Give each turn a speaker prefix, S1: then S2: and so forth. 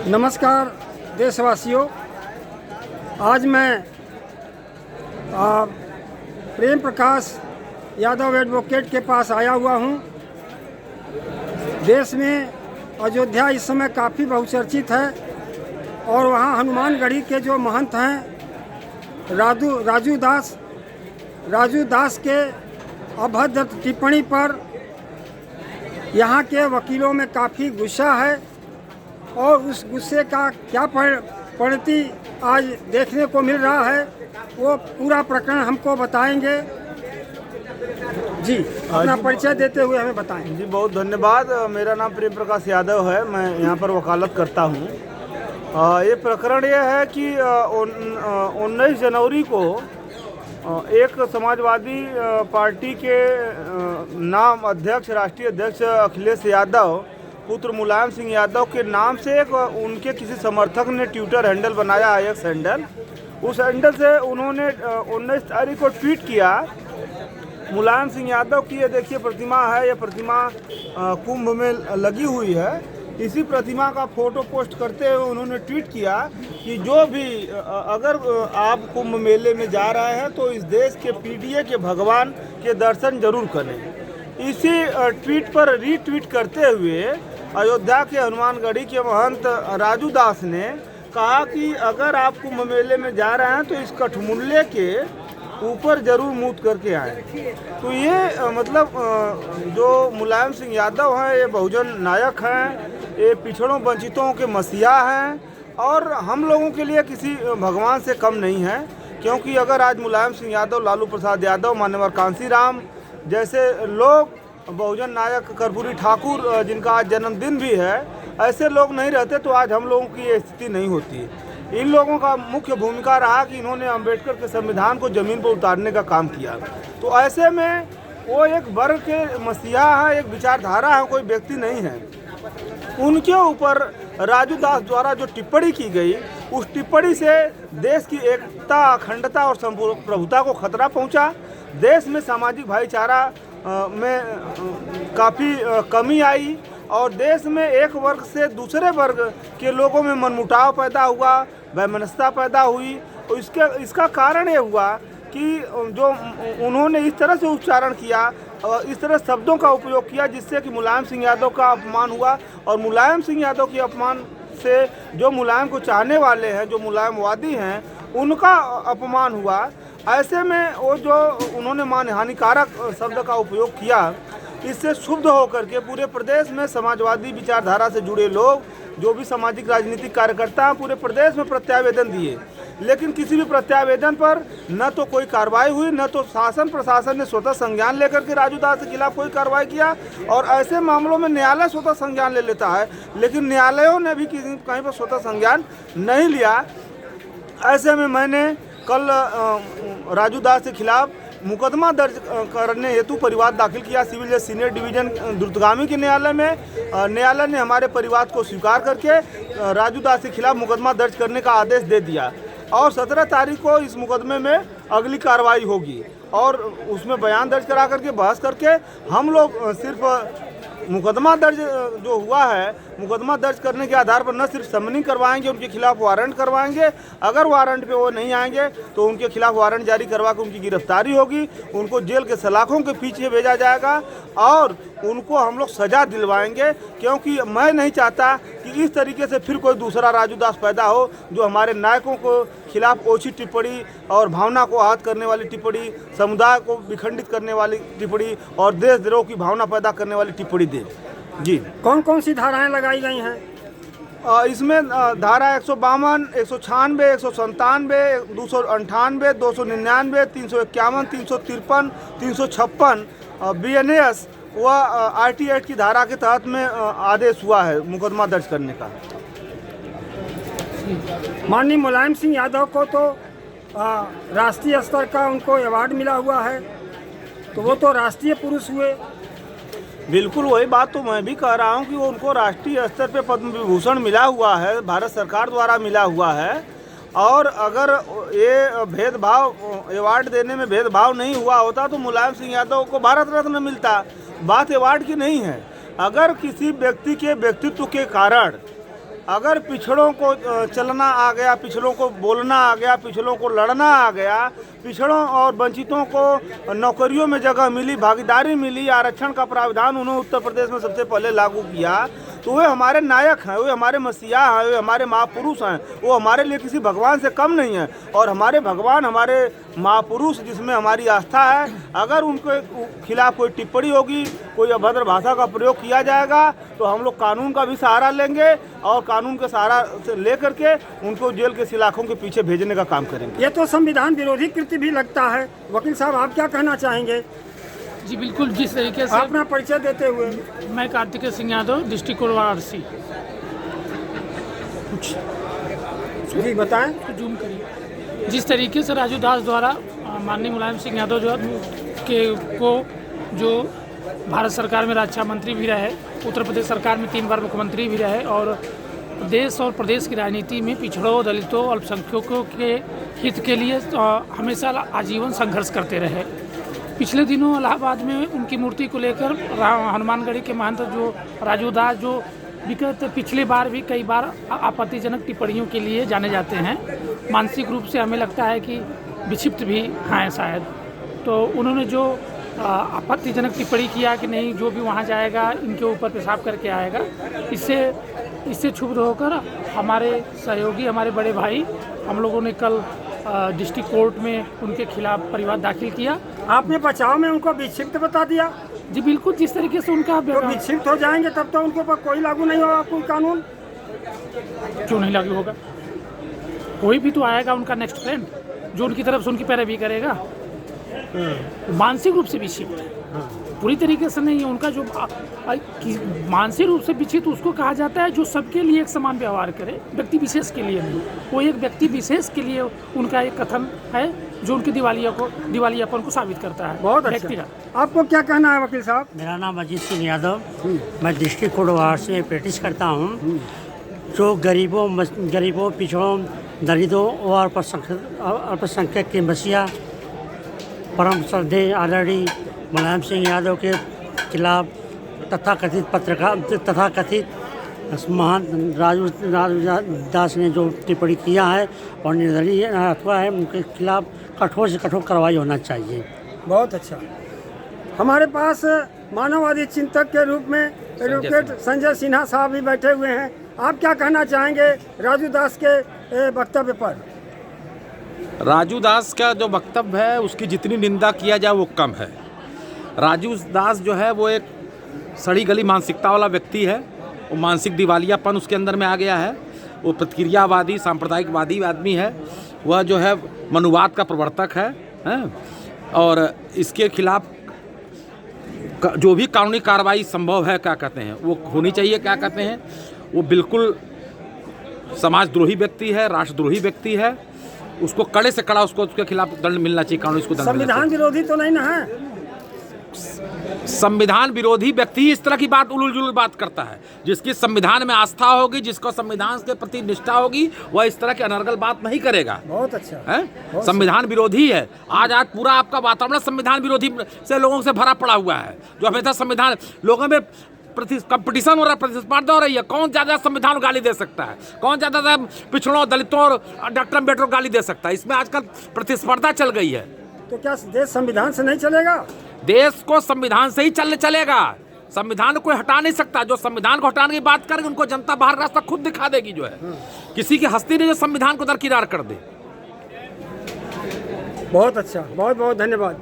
S1: नमस्कार देशवासियों, आज मैं प्रेम प्रकाश यादव एडवोकेट के पास आया हुआ हूँ। देश में अयोध्या इस समय काफ़ी बहुचर्चित है और वहाँ हनुमानगढ़ी के जो महंत हैं राजू दास के अभद्र टिप्पणी पर यहाँ के वकीलों में काफ़ी गुस्सा है और उस गुस्से का क्या परिणति आज देखने को मिल रहा है वो पूरा प्रकरण हमको बताएंगे। जी, अपना परिचय देते हुए हमें बताएं।
S2: जी, बहुत धन्यवाद। मेरा नाम प्रेम प्रकाश यादव है, मैं यहाँ पर वकालत करता हूँ। ये प्रकरण ये है कि 19 जनवरी को एक समाजवादी पार्टी के नाम अध्यक्ष राष्ट्रीय अध्यक्ष अखिलेश यादव पुत्र मुलायम सिंह यादव के नाम से एक उनके किसी समर्थक ने ट्विटर हैंडल बनाया है, एक्स हैंडल। उस हैंडल से उन्होंने 19 तारीख को ट्वीट किया, मुलायम सिंह यादव की ये देखिए प्रतिमा है, ये प्रतिमा कुंभ में लगी हुई है। इसी प्रतिमा का फोटो पोस्ट करते हुए उन्होंने ट्वीट किया कि जो भी अगर आप कुंभ मेले में जा रहे हैं तो इस देश के पीडीए के भगवान के दर्शन जरूर करें। इसी ट्वीट पर रीट्वीट करते हुए अयोध्या के हनुमानगढ़ी के महंत राजू दास ने कहा कि अगर आप कुंभ मेले में जा रहे हैं तो इस कठमुल्ले के ऊपर जरूर मूत करके आए। तो ये मतलब जो मुलायम सिंह यादव हैं ये बहुजन नायक हैं, ये पिछड़ों वंचितों के मसीहा हैं और हम लोगों के लिए किसी भगवान से कम नहीं है। क्योंकि अगर आज मुलायम सिंह यादव, लालू प्रसाद यादव, मान्यवर कांसीराम जैसे लोग, बहुजन नायक कर्पूरी ठाकुर जिनका आज जन्मदिन भी है, ऐसे लोग नहीं रहते तो आज हम लोगों की ये स्थिति नहीं होती। इन लोगों का मुख्य भूमिका रहा कि इन्होंने अंबेडकर के संविधान को ज़मीन पर उतारने का काम किया। तो ऐसे में वो एक वर्ग के मसीहा है, एक विचारधारा है, कोई व्यक्ति नहीं है। उनके ऊपर राजू दास द्वारा जो टिप्पणी की गई, उस टिप्पणी से देश की एकता, अखंडता और संप्रभुता को खतरा पहुंचा। देश में सामाजिक भाईचारा में काफ़ी कमी आई और देश में एक वर्ग से दूसरे वर्ग के लोगों में मनमुटाव पैदा हुआ, वैमनस्यता पैदा हुई। और इसका कारण ये हुआ कि जो उन्होंने इस तरह से उच्चारण किया, इस तरह शब्दों का उपयोग किया जिससे कि मुलायम सिंह यादव का अपमान हुआ। और मुलायम सिंह यादव के अपमान से जो मुलायम को चाहने वाले हैं, जो मुलायमवादी हैं, उनका अपमान हुआ। ऐसे में वो जो उन्होंने मानहानिकारक शब्द का उपयोग किया, इससे क्षुब्ध होकर के पूरे प्रदेश में समाजवादी विचारधारा से जुड़े लोग, जो भी सामाजिक राजनीतिक कार्यकर्ता हैं, पूरे प्रदेश में प्रत्यावेदन दिए। लेकिन किसी भी प्रत्यावेदन पर न तो कोई कार्रवाई हुई, न तो शासन प्रशासन ने स्वतः संज्ञान लेकर के राजू दास के खिलाफ कोई कार्रवाई किया। और ऐसे मामलों में न्यायालय स्वतः संज्ञान ले लेता है, लेकिन न्यायालयों ने भी कहीं पर स्वतः संज्ञान नहीं लिया। ऐसे में मैंने कल राजू दास के खिलाफ मुकदमा दर्ज करने हेतु परिवाद दाखिल किया सिविल जज सीनियर डिवीजन द्रुतगामी के न्यायालय में। न्यायालय ने हमारे परिवाद को स्वीकार करके राजू दास के खिलाफ मुकदमा दर्ज करने का आदेश दे दिया और 17 तारीख को इस मुकदमे में अगली कार्रवाई होगी। और उसमें बयान दर्ज करा करके बहस करके हम लोग सिर्फ मुकदमा दर्ज जो हुआ है, मुकदमा दर्ज करने के आधार पर न सिर्फ समनिंग करवाएंगे, उनके खिलाफ वारंट करवाएंगे। अगर वारंट पे वो नहीं आएंगे तो उनके खिलाफ वारंट जारी करवा के उनकी गिरफ्तारी होगी, उनको जेल के सलाखों के पीछे भेजा जाएगा और उनको हम लोग सज़ा दिलवाएंगे। क्योंकि मैं नहीं चाहता कि इस तरीके से फिर कोई दूसरा राजू दास पैदा हो जो हमारे नायकों को खिलाफ ओछी टिप्पणी और भावना को आहत करने वाली टिप्पणी, समुदाय को विखंडित करने वाली टिप्पणी और देशद्रोह की भावना पैदा करने वाली टिप्पणी दे। जी,
S1: कौन कौन सी धाराएं लगाई गई हैं?
S2: इसमें धारा 152, 196, 197, 298, 299, 351, 353, 356 BNAS व RT एक्ट की धारा के तहत में आदेश हुआ है मुकदमा दर्ज करने का।
S1: माननीय मुलायम सिंह यादव को तो राष्ट्रीय स्तर का उनको अवार्ड मिला हुआ है, तो वो तो राष्ट्रीय पुरुष हुए।
S2: बिल्कुल वही बात तो मैं भी कह रहा हूँ कि वो उनको राष्ट्रीय स्तर पे पद्म विभूषण मिला हुआ है, भारत सरकार द्वारा मिला हुआ है। और अगर ये भेदभाव, अवार्ड देने में भेदभाव नहीं हुआ होता तो मुलायम सिंह यादव को भारत रत्न मिलता। बात अवार्ड की नहीं है। अगर किसी व्यक्ति के व्यक्तित्व के कारण अगर पिछड़ों को चलना आ गया, पिछड़ों को बोलना आ गया, पिछड़ों को लड़ना आ गया, पिछड़ों और वंचितों को नौकरियों में जगह मिली, भागीदारी मिली, आरक्षण का प्रावधान उन्होंने उत्तर प्रदेश में सबसे पहले लागू किया, तो वे हमारे नायक हैं, वे हमारे मसीहा हैं, वे हमारे महापुरुष हैं। वो हमारे लिए किसी भगवान से कम नहीं है। और हमारे भगवान, हमारे महापुरुष जिसमें हमारी आस्था है, अगर उनके खिलाफ कोई टिप्पणी होगी, कोई अभद्र भाषा का प्रयोग किया जाएगा, तो हम लोग कानून का भी सहारा लेंगे और कानून के सहारा से लेकर के उनको जेल के सलाखों के पीछे भेजने का काम करेंगे।
S1: ये तो संविधान विरोधी कृत्य भी लगता है। वकील साहब, आप क्या कहना चाहेंगे?
S3: जी बिल्कुल, जिस तरीके से
S1: अपना परिचय देते हुए।
S3: मैं कार्तिकेय सिंह यादव, डिस्ट्रिक्ट कोर्ट वाराणसी। कुछ
S1: जी बताएं।
S3: जूम करिए। जिस तरीके से राजू दास द्वारा माननीय मुलायम सिंह यादव जो भारत सरकार में रक्षा मंत्री भी रहे, उत्तर प्रदेश सरकार में 3 बार मुख्यमंत्री भी रहे और देश और प्रदेश की राजनीति में पिछड़ों, दलितों, अल्पसंख्यकों के हित के लिए हमेशा आजीवन संघर्ष करते रहे। पिछले दिनों इलाहाबाद में उनकी मूर्ति को लेकर हनुमानगढ़ी के महंत जो राजू दास जो विगत पिछली बार भी कई बार आपत्तिजनक टिप्पणियों के लिए जाने जाते हैं, मानसिक रूप से हमें लगता है कि विक्षिप्त भी हैं शायद। तो उन्होंने जो आपत्तिजनक टिप्पणी किया कि नहीं जो भी वहाँ जाएगा इनके ऊपर पेशाब करके आएगा, इससे क्षुब्ध होकर हमारे सहयोगी, हमारे बड़े भाई, हम लोगों ने कल डिस्ट्रिक्ट कोर्ट में उनके खिलाफ परिवाद दाखिल किया।
S1: आपने बचाव में उनको विक्षिप्त बता दिया?
S3: जी बिल्कुल, जिस तरीके से उनका
S1: तो विक्षिप्त हो जाएंगे तब तो उनके ऊपर कोई लागू नहीं होगा कोई कानून।
S3: क्यों नहीं लागू होगा? कोई भी तो आएगा उनका नेक्स्ट फ्रेंड जो उनकी तरफ से उनकी पैरवी करेगा। मानसिक रूप से विक्षिप्त है, पूरी तरीके से नहीं है। उनका जो मानसिक रूप से विक्षिप्त उसको कहा जाता है जो सबके लिए एक समान व्यवहार करे, व्यक्ति विशेष के लिए नहीं। वो एक व्यक्ति विशेष के लिए उनका एक कथन है जो उनकी दिवालियापन को साबित करता है।
S1: बहुत अच्छा। आपको क्या कहना है वकील साहब?
S4: मेरा नाम अजीत सिंह यादव, मैं डिस्ट्रिक्ट कोर्ट वाराणसी में प्रैक्टिस करता हूँ। जो गरीबों, पिछड़ों, दलितों और अल्पसंख्यक के मसीहा परम श्रद्धेय आदरणीय मुलायम सिंह यादव के खिलाफ तथाकथित महान राजू दास ने जो टिप्पणी किया है और निर्दलीय अथवा है, उनके खिलाफ कठोर से कठोर कार्रवाई होना चाहिए।
S1: बहुत अच्छा। हमारे पास मानववादी चिंतक के रूप में एडवोकेट संजय सिन्हा साहब भी बैठे हुए हैं। आप क्या कहना चाहेंगे राजू दास के वक्तव्य पर?
S5: राजू दास का जो वक्तव्य है उसकी जितनी निंदा किया जाए वो कम है। राजू दास जो है वो एक सड़ी गली मानसिकता वाला व्यक्ति है। वो मानसिक दिवालियापन उसके अंदर में आ गया है। वो प्रतिक्रियावादी, सांप्रदायिकवादी आदमी है। वह जो है मनुवाद का प्रवर्तक है और इसके खिलाफ जो भी कानूनी कार्रवाई संभव है, क्या कहते हैं, वो होनी चाहिए। क्या कहते हैं, वो बिल्कुल समाजद्रोही व्यक्ति है, राष्ट्रद्रोही व्यक्ति है। उसको कड़े से कड़ा उसके खिलाफ दंड मिलना चाहिए, कानूनी उसको दंड मिलना चाहिए।
S1: संविधान विरोधी तो नहीं ना है?
S5: संविधान विरोधी व्यक्ति इस तरह की बात उलझुल बात करता है। जिसकी संविधान में आस्था होगी, जिसको संविधान के प्रति निष्ठा होगी, वह इस तरह की अनर्गल बात नहीं करेगा।
S1: बहुत अच्छा
S5: है। संविधान विरोधी है। आज पूरा आपका वातावरण संविधान विरोधी से लोगों से भरा पड़ा हुआ है। जो हमेशा संविधान, लोगों में कंपटीशन हो रहा है, प्रतिस्पर्धा हो रही है। कौन ज़्यादा संविधान को गाली दे सकता है, कौन ज़्यादा पिछड़ों, दलितों और डॉक्टर अम्बेडकर को गाली दे सकता है। इसमें आजकल प्रतिस्पर्धा चल गई है।
S1: तो क्या देश संविधान से नहीं चलेगा?
S5: देश को संविधान से ही चलेगा। संविधान को हटा नहीं सकता। जो संविधान को हटाने की बात करेंगे उनको जनता बाहर रास्ता खुद दिखा देगी। जो है किसी की हस्ती नहीं जो संविधान को दरकिनार कर दे।
S1: बहुत अच्छा, बहुत बहुत धन्यवाद।